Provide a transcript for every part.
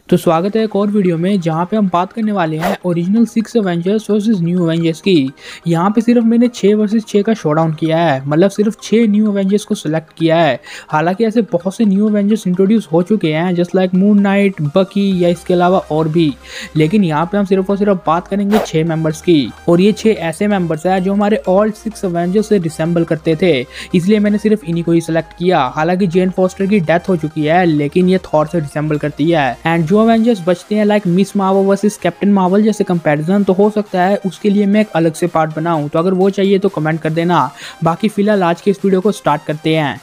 तो स्वागत है एक और वीडियो में जहां पे हम बात करने वाले हैं original 6 Avengers versus new Avengers की। यहां पे सिर्फ मैंने 6 वर्सेस 6 का शोडाउन किया है, मतलब सिर्फ 6 न्यू एवेंजर्स को सिलेक्ट किया है। हालांकि ऐसे बहुत से न्यू एवेंजर्स इंट्रोड्यूस हो चुके हैं जस्ट लाइक मून नाइट, बकी या इसके अलावा और भी, लेकिन यहाँ पे हम सिर्फ और सिर्फ बात करेंगे 6 मेंबर्स की। और ये 6 ऐसे मेंबर्स हैं जो हमारे ओल्ड 6 एवेंजर्स से रिसेंबल करते थे, इसलिए मैंने सिर्फ इन्हीं को ही सिलेक्ट किया। हालांकि जेन फॉस्टर की डेथ हो चुकी है, लेकिन ये थॉर से रिसेंबल करती है। एंड जो एवेंजर्स बचते हैं like miss Marvel versus captain Marvel जैसे कंपैरिजन, तो हो सकता है उसके लिए मैं एक अलग से पार्ट बनाऊं, तो अगर वो चाहिए तो कमेंट कर देना। बाकी फिलहाल आज के इस वीडियो को स्टार्ट करते हैं।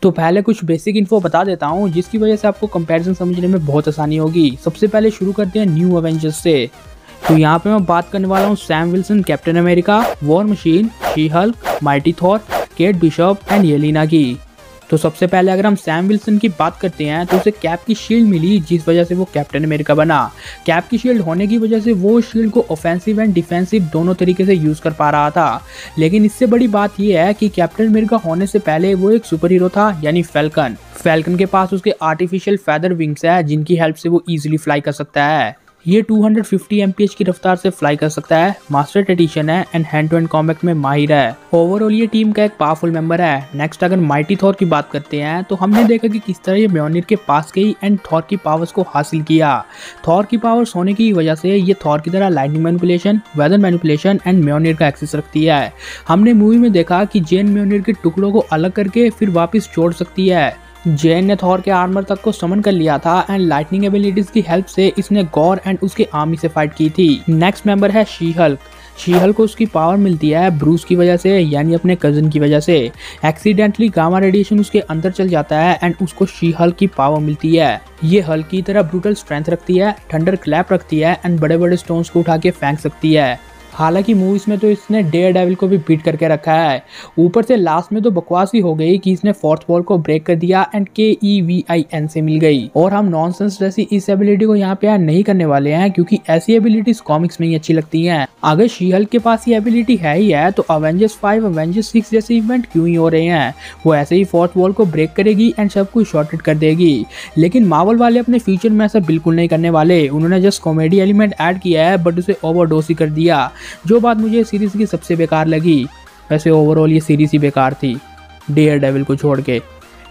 तो पहले कुछ बेसिक इन्फो बता देता हूँ जिसकी वजह से आपको कंपैरिजन समझने में बहुत आसानी होगी। सबसे पहले शुरू करते हैं न्यू एवेंजर्स से। तो यहाँ पे मैं बात करने वाला हूँ Sam Wilson Captain America, war machine, she Hulk, mighty Thor, Kate Bishop and Yelena की। तो सबसे पहले अगर हम सैम विल्सन की बात करते हैं तो उसे कैप की शील्ड मिली जिस वजह से वो कैप्टन अमेरिका बना। कैप की शील्ड होने की वजह से वो शील्ड को ऑफेंसिव एंड डिफेंसिव दोनों तरीके से यूज कर पा रहा था। लेकिन इससे बड़ी बात यह है कि कैप्टन अमेरिका होने से पहले वो एक सुपर हीरो था, यानी फैल्कन के पास उसके आर्टिफिशियल फेदर विंग्स है जिनकी हेल्प से वो इजिली फ्लाई कर सकता है। ये 250 mph की रफ्तार से फ्लाई कर सकता है, मास्टर टेक्नीशियन है and hand to hand combat में माहिर है। ओवरऑल ये टीम का एक पावरफुल मेंबर है। नेक्स्ट अगर माइटी थॉर की बात करते हैं तो हमने देखा कि किस तरह ये म्योनिर के पास गई एंड थॉर की पावर्स को हासिल किया। थॉर की पावर्स होने की वजह से ये थॉर की तरह lightning manipulation, weather manipulation and म्योनिर का एक्सेस रखती है। हमने मूवी में देखा कि जेन म्योनिर के टुकड़ों को अलग करके फिर वापस जोड़ सकती है। जेन ने थॉर के आर्मर तक को समन कर लिया था एंड लाइटनिंग एबिलिटीज की हेल्प से इसने गॉर एंड उसके आर्मी से फाइट की थी। नेक्स्ट मेंबर है शी हल्क। शी हल्क को उसकी पावर मिलती है ब्रूस की वजह से, यानी अपने कजन की वजह से। एक्सीडेंटली गामा रेडिएशन उसके अंदर चल जाता है एंड उसको शी हल्क की पावर मिलती है। ये हल्क की तरह ब्रूटल स्ट्रेंथ रखती है, थंडर क्लैप रखती है एंड बड़े बड़े स्टोन्स को उठा के फेंक सकती है। हालांकि मूवीज में तो इसने डेयर डेविल को भी बीट करके रखा है। ऊपर से लास्ट में तो बकवास ही हो गई कि इसने फोर्थ वॉल को ब्रेक कर दिया एंड KEVIN से मिल गई। और हम नॉनसेंस जैसी इस एबिलिटी को यहाँ पे ऐड नहीं करने वाले हैं क्योंकि ऐसी एबिलिटीज कॉमिक्स में ही अच्छी लगती हैं। अगर शी हल्क के पास ये एबिलिटी है ही है तो अवेंजर्स 5, अवेंजर्स 6 जैसे इवेंट क्यों ही हो रहे हैं। वो ऐसे ही फोर्थ वॉल को ब्रेक करेगी एंड सब कुछ शॉर्टेड कर देगी। लेकिन मार्वल वाले अपने फ्यूचर में ऐसा बिल्कुल नहीं करने वाले। उन्होंने जस्ट कॉमेडी एलिमेंट ऐड किया है बट उसे ओवरडोज ही कर दिया, जो बात मुझे सीरीज की सबसे बेकार लगी। वैसे ओवरऑल ये सीरीज ही बेकार थी डेयर डेविल को छोड़ के।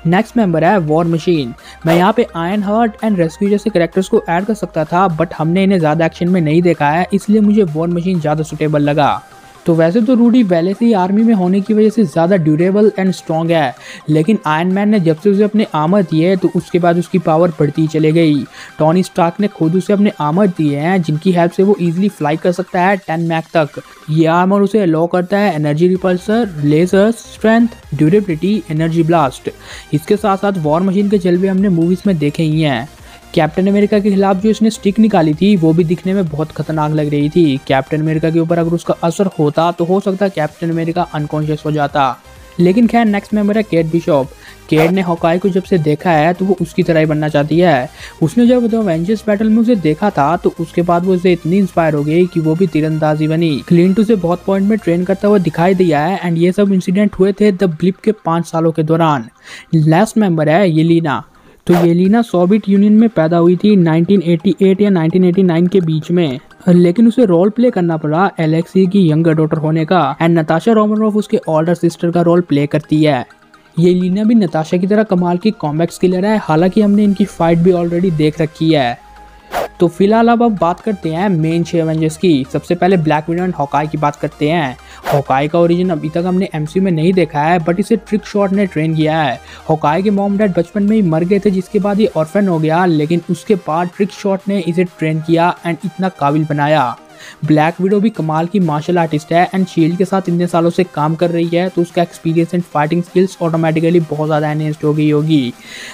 नेक्स्ट मेंबर है वॉर मशीन। मैं यहाँ पे आयरन हार्ट एंड रेस्क्यू जैसे कैरेक्टर्स को ऐड कर सकता था बट हमने इन्हें ज़्यादा एक्शन में नहीं देखा है, इसलिए मुझे वॉर मशीन ज़्यादा सुटेबल लगा। तो वैसे तो रूडी पहले से ही आर्मी में होने की वजह से ज़्यादा ड्यूरेबल एंड स्ट्रॉन्ग है, लेकिन आयरन मैन ने जब से उसे अपने आर्मर दिए तो उसके बाद उसकी पावर बढ़ती चली गई। टोनी स्टार्क ने खुद उसे अपने आर्मर दिए हैं जिनकी हेल्प से वो इजीली फ्लाई कर सकता है 10 मैक तक। ये आर्मर उसे अलो करता है energy repulsor, laser, strength, durability, energy blast. इसके साथ साथ वॉर मशीन के जलवे हमने मूवीज में देखे ही हैं। कैप्टन अमेरिका के खिलाफ जो इसने स्टिक निकाली थी वो भी दिखने में बहुत खतरनाक लग रही थी। कैप्टन अमेरिका के ऊपर अगर उसका असर होता तो हो सकता है कैप्टन अमेरिका अनकॉन्शियस हो जाता। लेकिन खैर नेक्स्ट मेंबर है केट बिशप। केट ने हॉकाई को जब से देखा है तो वो उसकी तरह ही बनना चाहती है। उसने जब द एवेंजर्स बैटल में उसे देखा था तो उसके बाद वो उसे इतनी इंस्पायर हो गई कि वो भी तीरंदाजी बनी। क्लिंट उसे बहुत पॉइंट में ट्रेन करता हुआ दिखाई दिया है एंड ये सब इंसिडेंट हुए थे द ब्लिप के 5 सालों के दौरान। लास्ट मेंबर है येलेना। तो येलेना सोवियत यूनियन में पैदा हुई थी 1988 या 1989 के बीच में, लेकिन उसे रोल प्ले करना पड़ा एलेक्सी की यंगर डॉटर होने का एंड नताशा रोमनोफ उसके ओल्डर सिस्टर का रोल प्ले करती है। येलेना भी नताशा की तरह कमाल की कॉम्बैट स्किलर है, हालांकि हमने इनकी फाइट भी ऑलरेडी देख रखी है। तो फिलहाल अब बात करते हैं मेन 6 एवेंजर्स की। सबसे पहले ब्लैक विडो एंड हॉकाई की बात करते हैं। हॉकाई का ओरिजिन अभी तक हमने MCU में नहीं देखा है बट इसे ट्रिक शॉट ने ट्रेन किया है। हॉकाई के मॉम डैड बचपन में ही मर गए थे जिसके बाद ये ऑर्फन हो गया, लेकिन उसके बाद ट्रिक शॉट ने इसे ट्रेन किया एंड इतना काबिल बनाया। ब्लैक विडो भी कमाल की मार्शल आर्टिस्ट है एंड शील्ड के साथ इतने सालों से काम कर रही है तो उसका experience and fighting skills automatically बहुत ज़्यादा एनहेंस्ड हो गई होगी।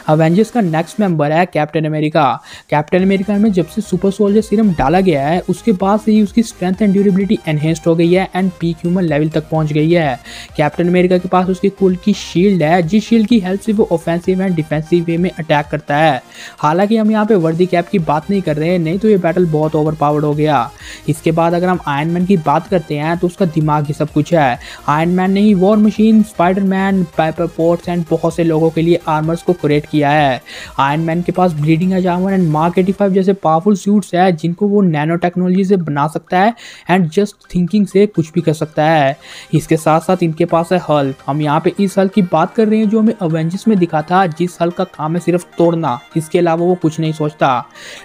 अवेंजर्स का नेक्स्ट मेंबर है कैप्टन अमेरिका। कैप्टन अमेरिका में जब से सुपर सोल्जर सीरम डाला गया है उसके बाद से ही उसकी स्ट्रेंथ एंड ड्यूरेबिलिटी एनहेंस्ड हो गई है एंड पीक ह्यूमन लेवल तक पहुंच गई है। कैप्टन अमेरिका के पास उसकी खुद की शील्ड है, जिस शील्ड की हेल्प से वो ऑफेंसिव एंड डिफेंसिव वे में अटैक करता है। हालांकि हम यहाँ पे वर्दी कैप की बात नहीं कर रहे, नहीं तो ये बैटल बहुत ओवर पावर्ड हो गया। इसके बाद अगर हम आयरन मैन की बात करते हैं तो उसका दिमाग ही सब कुछ है। आयरन मैन ने ही War Machine, Spiderman, Pepper Potts and बहुत से लोगों के लिए आर्मर्स को क्रिएट किया है। आयरन मैन के पास bleeding edge armour and mark 85 जैसे पावरफुल सूट्स है, जिनको वो नैनो टेक्नोलॉजी से बना सकता है एंड जस्ट थिंकिंग से कुछ भी कर सकता है। इसके साथ साथ इनके पास है हल्क। हम यहाँ पे इस हल्क की बात कर रहे हैं जो हमें अवेंजर्स में दिखा था, जिस हल्क का काम है सिर्फ तोड़ना, इसके अलावा वो कुछ नहीं सोचता।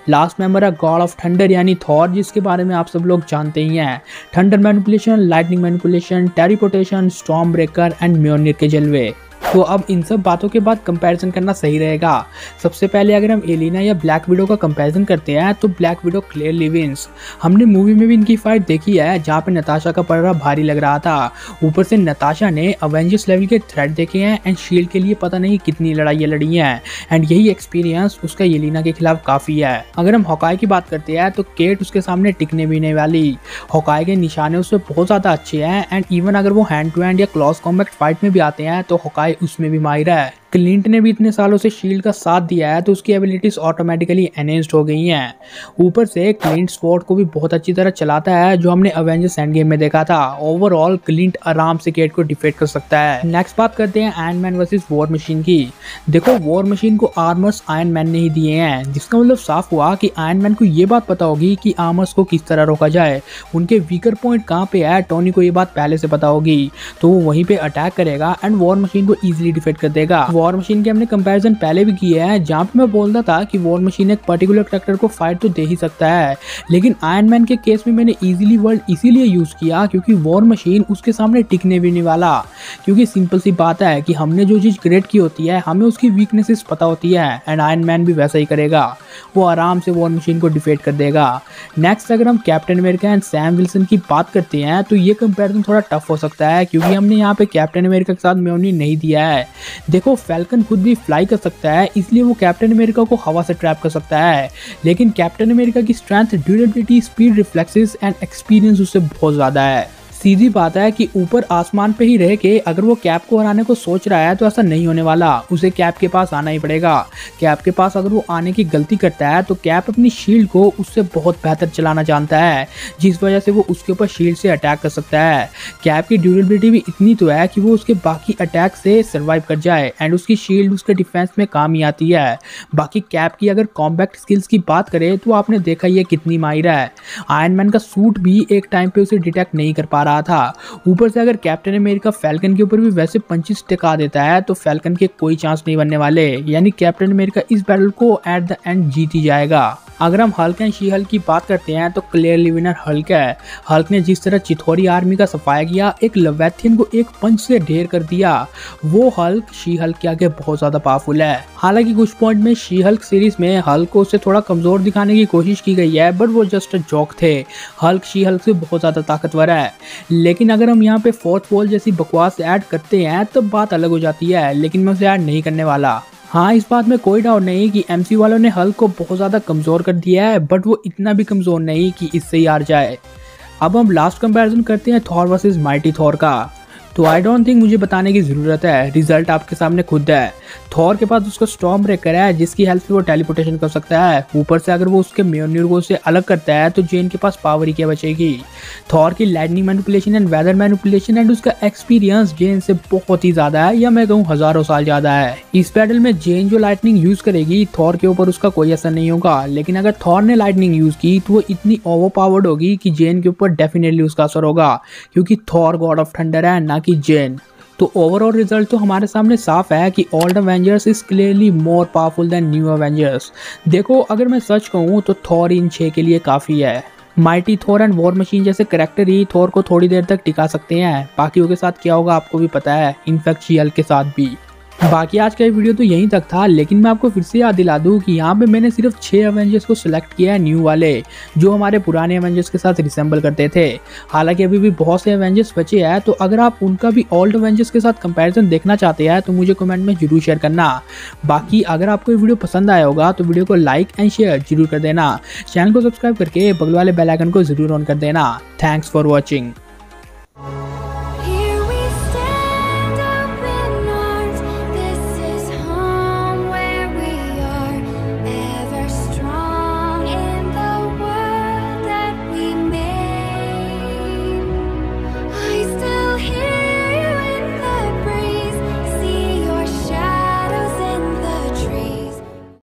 लास्ट मेंबर है गॉड ऑफ थंडर यानी थॉर, जिसके बारे में आप सब लोग जानते ही हैं। Thunder manipulation, lightning manipulation, teleportation, Stormbreaker and म्योनिर के जलवे। तो अब इन सब बातों के बाद कंपैरिजन करना सही रहेगा। सबसे पहले अगर हम एलिना या ब्लैक विडो का कंपैरिजन करते हैं तो ब्लैक विडो क्लियरली विंस। हमने मूवी में भी इनकी फाइट देखी है, जहाँ पे नताशा का पलड़ा भारी लग रहा था। ऊपर से नताशा ने अवेंजर्स लेवल के थ्रेट देखे हैं एंड शील्ड के लिए पता नहीं कितनी लड़ाइयाँ लड़ी हैं, एंड यही एक्सपीरियंस उसका एलिना के खिलाफ काफ़ी है। अगर हम हॉकाई की बात करते हैं तो केट उसके सामने टिकने भी नहीं वाली। हॉकाई के निशाने उसमें बहुत ज़्यादा अच्छे हैं, एंड इवन अगर वो हैंड टू हैंड या क्लॉज कॉम्बैट फाइट में भी आते हैं तो हॉकाई उसमें भी माहिर है। क्लिंट ने भी इतने सालों से शील्ड का साथ दिया है तो उसकी एबिलिटीज ऑटोमेटिकली एनहेंस्ड हो गई हैं। ऊपर से क्लिंट स्वॉर्ड को भी बहुत अच्छी तरह चलाता है, जो हमने अवेंजर्स एंड गेम में देखा था। ओवरऑल क्लिंट आराम से केट को डिफीट कर सकता है। नेक्स्ट बात करते हैं iron man versus war machine की। देखो, वॉर मशीन को आर्मर्स आयरन मैन ने ही दिए हैं, जिसका मतलब साफ हुआ कि आयरन मैन को ये बात पता होगी कि आर्मर्स को किस तरह रोका जाए, उनके वीकर पॉइंट कहाँ पे है। टोनी को ये बात पहले से पता होगी तो वो वहीं पे अटैक करेगा एंड वॉर मशीन को इजीली डिफीट कर देगा। वॉर मशीन के हमने कंपैरिजन पहले भी किया है, जहां पे मैं बोलता था कि वॉर मशीन एक पर्टिकुलर कैरेक्टर को फाइट तो दे ही सकता है, लेकिन आयरन मैन के केस में मैंने इजीली वर्ड इसीलिए यूज किया क्योंकि वॉर मशीन उसके सामने टिकने भी नहीं वाला। क्योंकि सिंपल सी बात है कि हमने जो चीज क्रिएट की होती है हमें उसकी वीकनेसेस पता होती है, एंड आयरन मैन भी वैसा ही करेगा। वो आराम से वॉर मशीन को डिफीट कर देगा। नेक्स्ट अगर हम captain America and Sam Wilson की बात करते हैं तो ये कंपैरिजन थोड़ा टफ हो सकता है, क्योंकि हमने यहाँ पे कैप्टन अमेरिका के साथ म्योनिर नहीं दिया है। देखो, फैल्कन खुद भी फ्लाई कर सकता है, इसलिए वो कैप्टन अमेरिका को हवा से ट्रैप कर सकता है, लेकिन कैप्टन अमेरिका की strength, durability, speed, reflexes and experience उससे बहुत ज्यादा है। सीधी बात है कि ऊपर आसमान पे ही रह के अगर वो कैप को हराने को सोच रहा है तो ऐसा नहीं होने वाला, उसे कैप के पास आना ही पड़ेगा। कैप के पास अगर वो आने की गलती करता है तो कैप अपनी शील्ड को उससे बहुत बेहतर चलाना जानता है, जिस वजह से वो उसके ऊपर शील्ड से अटैक कर सकता है। कैप की ड्यूरेबिलिटी भी इतनी तो है कि वो उसके बाकी अटैक से सर्वाइव कर जाए, एंड उसकी शील्ड उसके डिफेंस में काम ही आती है। बाकी कैप की अगर कॉम्बैट स्किल्स की बात करें तो आपने देखा ही है कितनी माहिर है। आयरन मैन का सूट भी एक टाइम पे उसे डिटेक्ट नहीं कर पा रहा था। ऊपर से अगर कैप्टन अमेरिका फैल्कन के ऊपर भी वैसे पंचेस टिका देता है तो फैल्कन के कोई चांस नहीं बनने वाले, यानी कैप्टन अमेरिका इस बैटल को एट द एंड जीत ही जाएगा। अगर हम हल्क एंड शी हल्क की बात करते हैं तो क्लियरली विनर हल्क है। हल्क ने जिस तरह चिथोरी आर्मी का सफाया किया, एक लेविथियन को एक पंच से ढेर कर दिया, वो हल्क शी हल्क के आगे बहुत ज्यादा पावरफुल है। हालांकि कुछ पॉइंट में शी हल्क सीरीज में हल्क को उससे थोड़ा कमजोर दिखाने की कोशिश की गई है, बट वो जस्ट जोक थे। हल्क शी हल्क से बहुत ज्यादा ताकतवर है। लेकिन अगर हम यहाँ पे फोर्थ वॉल जैसी बकवास ऐड करते हैं तो बात अलग हो जाती है, लेकिन मैं उसे ऐड नहीं करने वाला। हाँ, इस बात में कोई डाउट नहीं कि एमसी वालों ने हल्क को बहुत ज़्यादा कमज़ोर कर दिया है, बट वो इतना भी कमज़ोर नहीं कि इससे ही हार जाए। अब हम लास्ट कंपैरिजन करते हैं थॉर वर्सेस माइटी थॉर का। तो आई डोंट थिंक मुझे बताने की ज़रूरत है, रिजल्ट आपके सामने खुद है। थॉर के पास उसका स्टॉर्म ब्रेकर है, जिसकी हेल्प से वो टेलीपोर्टेशन कर सकता है। ऊपर से अगर वो उसके म्योनिर को से अलग करता है तो जेन के पास पावर ही क्या बचेगी। थॉर की lightning manipulation and weather manipulation and उसका एक्सपीरियंस जेन से बहुत ही ज़्यादा है, या मैं कहूँ हज़ारों साल ज़्यादा है। इस बैटल में जेन जो लाइटनिंग यूज़ करेगी थॉर के ऊपर उसका कोई असर नहीं होगा, लेकिन अगर थॉर ने लाइटनिंग यूज़ की तो वो इतनी ओवर पावर्ड होगी कि जेन के ऊपर डेफिनेटली उसका असर होगा, क्योंकि थॉर गॉड ऑफ थंडर है ना कि जेन। तो ओवरऑल रिजल्ट तो हमारे सामने साफ है कि old Avengers is clearly more powerful than new Avengers. देखो, अगर मैं सच कहूँ तो थॉर इन 6 के लिए काफ़ी है। Mighty Thor and war machine जैसे करैक्टर ही थॉर को थोड़ी देर तक टिका सकते हैं, बाकियों के साथ क्या होगा आपको भी पता है, इनफैक्ट शी हल्क के साथ भी। बाकी आज का ये वीडियो तो यहीं तक था, लेकिन मैं आपको फिर से याद दिला दूं कि यहाँ पे मैंने सिर्फ 6 एवेंजर्स को सिलेक्ट किया है, न्यू वाले, जो हमारे पुराने एवेंजर्स के साथ रिसेंबल करते थे। हालांकि अभी भी बहुत से एवेंजर्स बचे हैं, तो अगर आप उनका भी ओल्ड एवेंजर्स के साथ कंपैरिजन देखना चाहते हैं तो मुझे कमेंट में जरूर शेयर करना। बाकी अगर आपको ये वीडियो पसंद आया होगा तो वीडियो को लाइक एंड शेयर जरूर कर देना। चैनल को सब्सक्राइब करके बगल वाले बेल आइकन को जरूर ऑन कर देना। Thanks for watching. है।